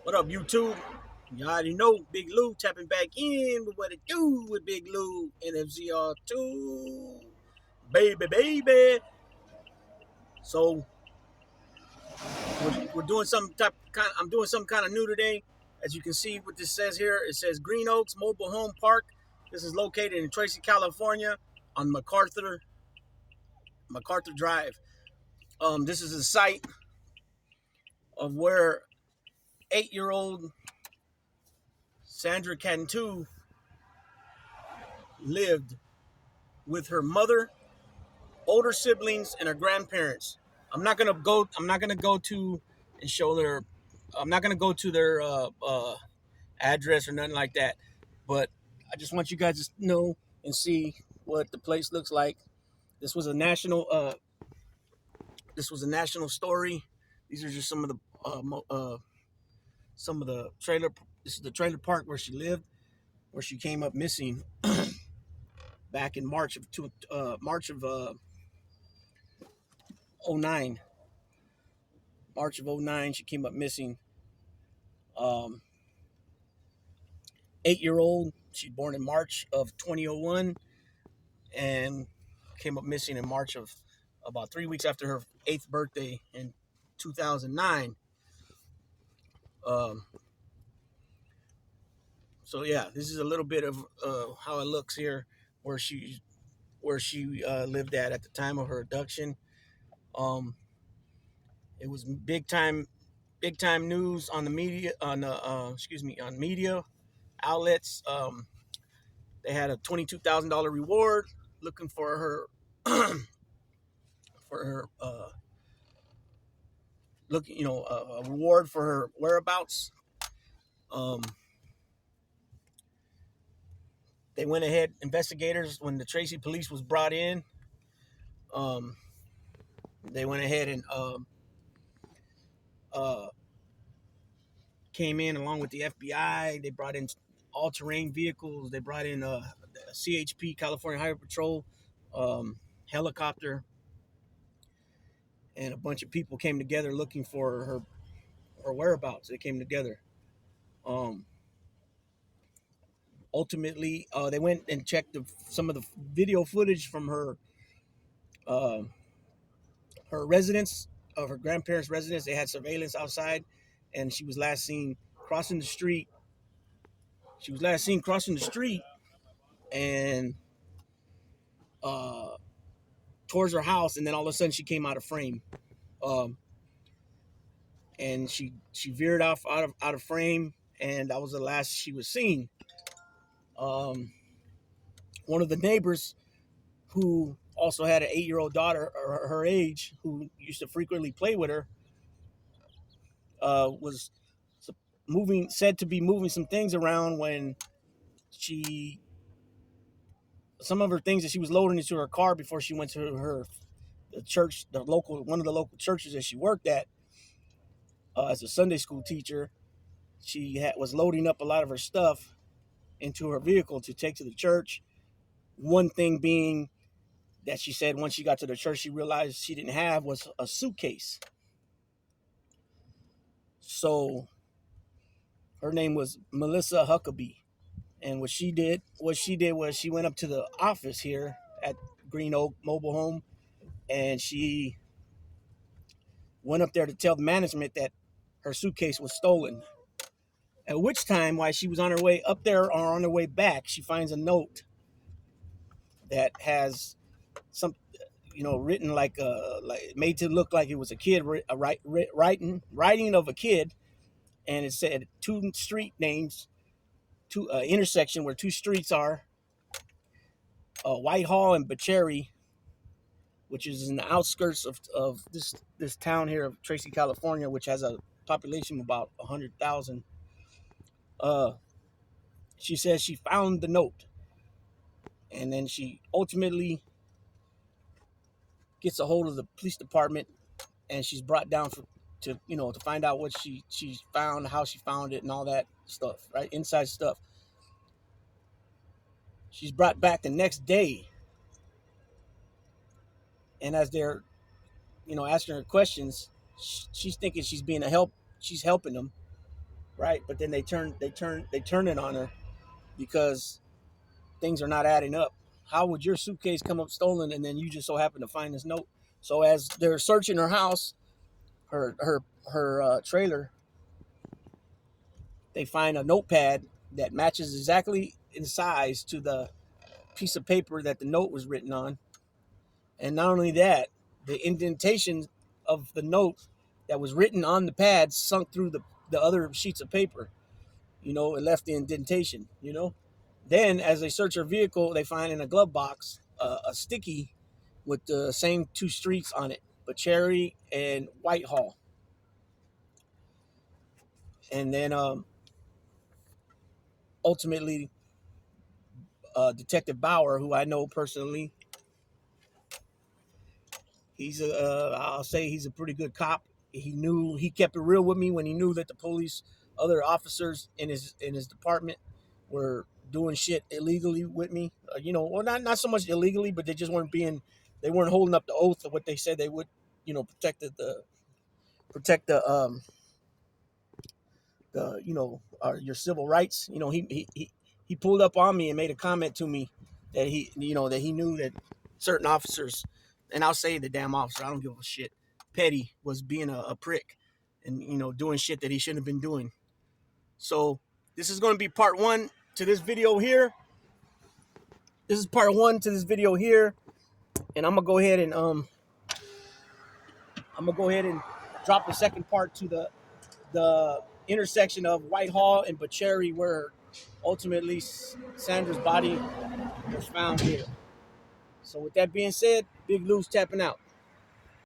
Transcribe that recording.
What up, YouTube? You already know Big Lou tapping back in with what it do with Big Lou NFZR2. Baby, baby. So we're doing some I'm doing some kind of new today. As you can see what this says here, it says Green Oaks Mobile Home Park. This is located in Tracy, California on MacArthur Drive. This is the site of where 8-year-old Sandra Cantu lived with her mother, older siblings, and her grandparents. I'm not gonna go to and show their. I'm not gonna go to their address or nothing like that. But I just want you guys to know and see what the place looks like. This was a national. This was a national story. These are just some of the trailer. This is the trailer park where she lived, where she came up missing back in March of '09. March of '09, she came up missing. Um, 8-year old. She's born in March of 2001 and came up missing in March of about 3 weeks after her 8th birthday in 2009. Um, so yeah, this is a little bit of how it looks here, where she lived at the time of her abduction. Um, it was big time news on the media on media outlets. They had a $22,000 reward looking for her for her a reward for her whereabouts. Um, they went ahead, investigators, when the Tracy police was brought in. Um, they went ahead and uh, came in along with the FBI. They brought in all-terrain vehicles. They brought in CHP, California Highway Patrol, helicopter, and a bunch of people came together looking for her whereabouts. They came together. Um, Ultimately, they went and checked some of the video footage from uh, her residence, of her grandparents' residence. They had surveillance outside, and she was last seen crossing the street. She was last seen crossing the street and uh, towards her house, and then all of a sudden she came out of frame, um, and she veered off out of frame, and that was the last she was seen. Um, One of the neighbors, who also had an 8-year-old daughter her age, who used to frequently play with her, was said to be moving some things around when she some of her things that she was loading into her car before she went to the church, one of the local churches that she worked at as a Sunday school teacher. Was loading up a lot of her stuff into her vehicle to take to the church. One thing being that she said once she got to the church, she realized she didn't have was a suitcase. So her name was Melissa Huckabee. And what she did was she went up to the office here at Green Oak Mobile Home, and she went up there to tell the management that her suitcase was stolen. At which time, while she was on her way up there or on her way back, she finds a note that has some, written like made to look like it was a kid writing of a kid, and it said two street names, two intersection where two streets are, Whitehall and Bacheri, which is in the outskirts of this town here of Tracy, California, which has a population of about 100,000. Uh, she says she found the note, and then she ultimately gets a hold of the police department, and she's brought down to find out what she's found, how she found it, and all that stuff, right? Inside stuff. She's brought back the next day, and as they're asking her questions, she's thinking she's being a help. She's helping them, right? But then they turn it on her because things are not adding up. How would your suitcase come up stolen and then you just so happen to find this note? So as they're searching her house, her trailer, they find a notepad that matches exactly in size to the piece of paper that the note was written on. And not only that, the indentation of the note that was written on the pad sunk through the other sheets of paper. It left the indentation. Then, as they search her vehicle, they find in a glove box a sticky with the same two streets on it, but Cherry and Whitehall. And then ultimately, Detective Bauer, who I know personally, I'll say he's a pretty good cop. He kept it real with me when he knew that the police, other officers in his department, were doing shit illegally with me. Well, not so much illegally, but they weren't holding up the oath of what they said they would. Protect your civil rights. He pulled up on me and made a comment to me that he knew that certain officers, and I'll say the damn officer, I don't give a shit, Petty, was being a prick and doing shit that he shouldn't have been doing. So this is going to be part one to this video here. This is part one to this video here, and I'm gonna go ahead and drop the second part to the intersection of Whitehall and Bucherry, where ultimately Sandra's body was found here. So with that being said, Big Lou's tapping out.